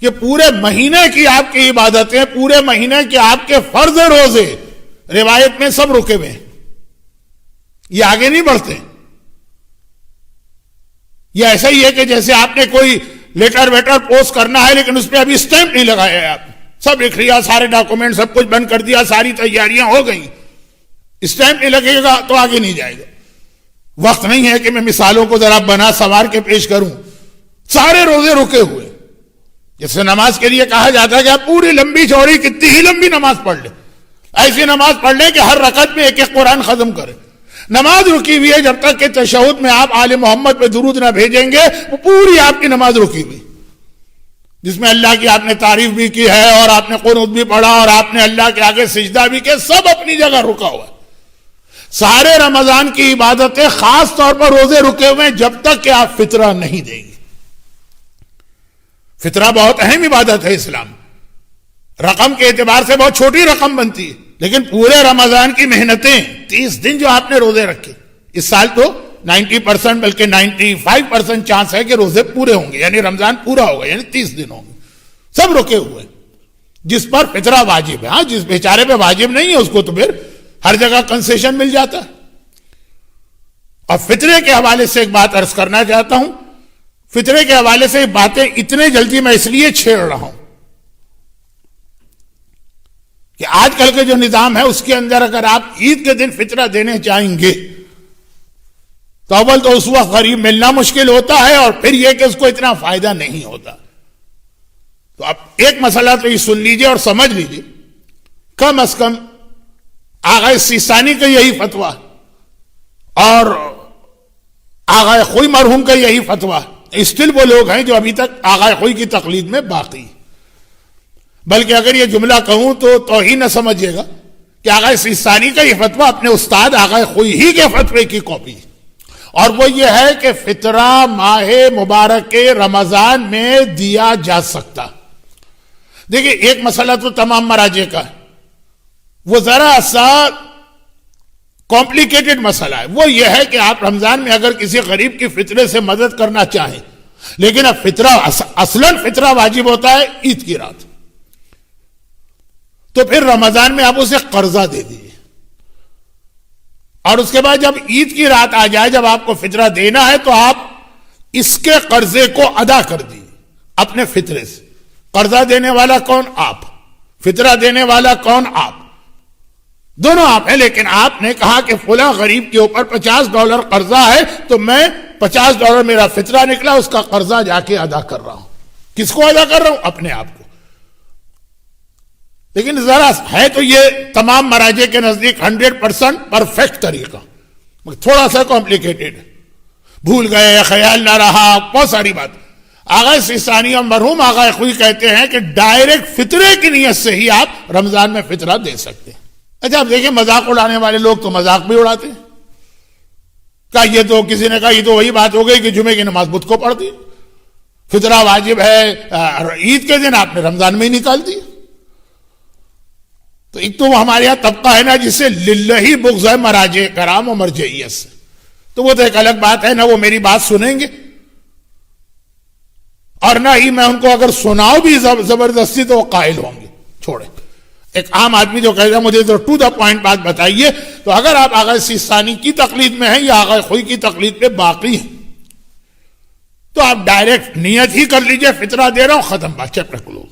کہ پورے مہینے کی آپ کی عبادتیں، پورے مہینے کے آپ کے فرض روزے روایت میں سب رکے ہوئے ہیں، یہ آگے نہیں بڑھتے. یہ ایسا ہی ہے کہ جیسے آپ نے کوئی لیٹر ویٹر پوسٹ کرنا ہے لیکن اس پہ ابھی اسٹیمپ نہیں لگایا ہے، آپ سب لکھ لیا، سارے ڈاکومنٹ سب کچھ بند کر دیا، ساری تیاریاں ہو گئی، اسٹیمپ نہیں لگے گا تو آگے نہیں جائے گا. وقت نہیں ہے کہ میں مثالوں کو ذرا بنا سوار کے پیش کروں. سارے روزے رکے ہوئے. جیسے نماز کے لیے کہا جاتا ہے کہ آپ پوری لمبی چوڑی کتنی ہی لمبی نماز پڑھ لیں، ایسی نماز پڑھ لیں کہ ہر رکعت میں ایک ایک قرآن ختم کریں. نماز رکی ہوئی ہے جب تک کہ تشہد میں آپ آل محمد پہ درود نہ بھیجیں گے، وہ پوری آپ کی نماز رکی ہوئی، جس میں اللہ کی آپ نے تعریف بھی کی ہے اور آپ نے قنوت بھی پڑھا اور آپ نے اللہ کے آگے سجدہ بھی کیا، سب اپنی جگہ رکا ہوا ہے. سارے رمضان کی عبادتیں خاص طور پر روزے رکے ہوئے ہیں جب تک کہ آپ فطرہ نہیں دیں گے. فطرہ بہت اہم عبادت ہے اسلام، رقم کے اعتبار سے بہت چھوٹی رقم بنتی ہے، لیکن پورے رمضان کی محنتیں 30 دن جو آپ نے روزے رکھے، اس سال تو 90% بلکہ 95% چانس ہے کہ روزے پورے ہوں گے، یعنی رمضان پورا ہوگا، یعنی 30 دن ہوں گے، سب رکے ہوئے جس پر فطرہ واجب ہے. ہاں جس بیچارے پہ واجب نہیں ہے اس کو تو پھر ہر جگہ کنسیشن مل جاتا ہے. اور فطرے کے حوالے سے ایک بات عرض کرنا چاہتا ہوں. فطرے کے حوالے سے باتیں اتنے جلدی میں اس لیے چھیڑ رہا ہوں کہ آج کل کے جو نظام ہے اس کے اندر اگر آپ عید کے دن فطرہ دینے چاہیں گے تو اول تو اس وقت غریب ملنا مشکل ہوتا ہے، اور پھر یہ کہ اس کو اتنا فائدہ نہیں ہوتا. تو اب ایک مسئلہ تو یہ سن لیجئے اور سمجھ لیجئے، کم از کم آغا سیستانی کا یہی فتویٰ اور آغا خوئی مرحوم کا یہی فتویٰ، اسٹل وہ لوگ ہیں جو ابھی تک آغا خوئی کی تقلید میں باقی. بلکہ اگر یہ جملہ کہوں تو توہین نہ سمجھیے گا کہ آغا سیستانی کا یہ فتویٰ اپنے استاد آغا خوئی ہی کے فتوے کی کاپی، اور وہ یہ ہے کہ فطرہ ماہ مبارک رمضان میں دیا جا سکتا. دیکھیں ایک مسئلہ تو تمام مراجع کا ہے، وہ ذرا سا کمپلیکیٹڈ مسئلہ ہے. وہ یہ ہے کہ آپ رمضان میں اگر کسی غریب کی فطرے سے مدد کرنا چاہیں، لیکن اب فطرہ اصلاً فطرہ واجب ہوتا ہے عید کی رات، تو پھر رمضان میں آپ اسے قرضہ دے دیجیے، اور اس کے بعد جب عید کی رات آ جائے، جب آپ کو فطرہ دینا ہے تو آپ اس کے قرضے کو ادا کر دیجیے اپنے فطرے سے. قرضہ دینے والا کون؟ آپ. فطرہ دینے والا کون؟ آپ. دونوں آپ ہیں، لیکن آپ نے کہا کہ فلاں غریب کے اوپر $50 قرضہ ہے تو میں $50 میرا فطرہ نکلا، اس کا قرضہ جا کے ادا کر رہا ہوں. کس کو ادا کر رہا ہوں؟ اپنے آپ کو. لیکن ذرا ہے تو یہ تمام مراجع کے نزدیک 100% پرفیکٹ طریقہ، تھوڑا سا کمپلیکیٹڈ، بھول گئے، خیال نہ رہا، بہت ساری بات. آغا سیستانی اور مرحوم آغا خوئی کہتے ہیں کہ ڈائریکٹ فطرے کی نیت سے ہی آپ رمضان میں فطرہ دے سکتے ہیں. اچھا آپ دیکھیں مذاق اڑانے والے لوگ تو مذاق بھی اڑاتے ہیں. کہا یہ تو کسی نے کہا یہ تو وہی بات ہو گئی کہ جمعے کی نماز بدھ کو پڑھ دی، فطرہ واجب ہے عید کے دن، آپ نے رمضان میں ہی نکال دی. تو ایک تو وہ ہمارے یہاں طبقہ ہے نا جسے للہ بغض ہے مراجع کرام و مرجعیت سے، تو وہ تو ایک الگ بات ہے، نہ وہ میری بات سنیں گے اور نہ ہی میں ان کو اگر سناؤ بھی زبردستی تو وہ قائل ہوں گے. چھوڑے ایک عام آدمی جو کہتا ہے مجھے تو ٹو دا پوائنٹ بات بتائیے، تو اگر آپ آغا سیستانی کی تقلید میں ہیں یا آغا خوئی کی تقلید پہ باقی ہیں تو آپ ڈائریکٹ نیت ہی کر لیجئے فطرہ دے رہا ہوں، ختم بات، چیپٹر کلوز.